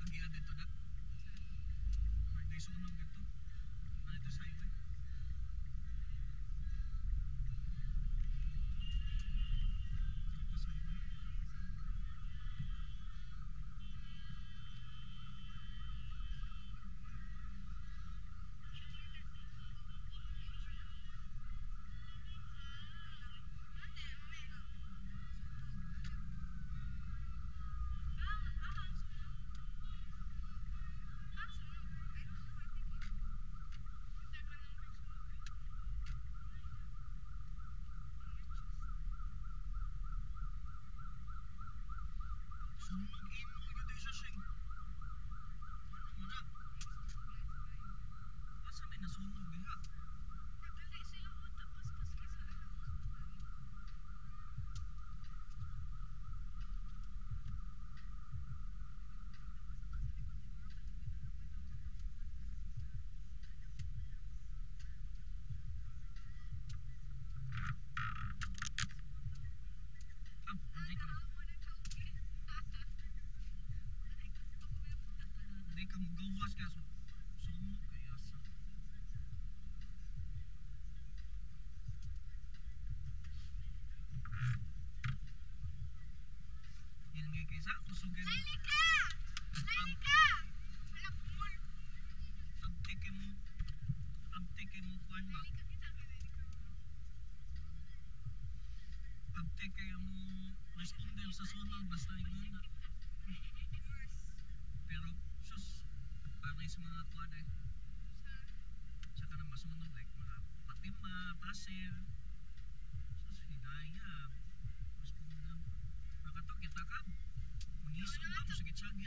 agian dito na. May sunog dito. Ano ito sa highway? Ito sa highway. Sunog ino yun din siya siya. Ano mo na? Asa may nasunog diha? Dali sila o tapos paski sila. Hindi ka magawas kaya sunog kaya sa... Yan nga kaysa kusugin. Halika! Halika! Wala kumul. Abtike mo kuan ba? Halika kita Abtike mo responder sa sunog basta ingon na. Pero sus, parang sa mga kuan eh. Saka na masunog like mga patima, pasir. Sus, hinaya. Responder. Nakatok kita ka. Mangisog ba mo sa gitsagi?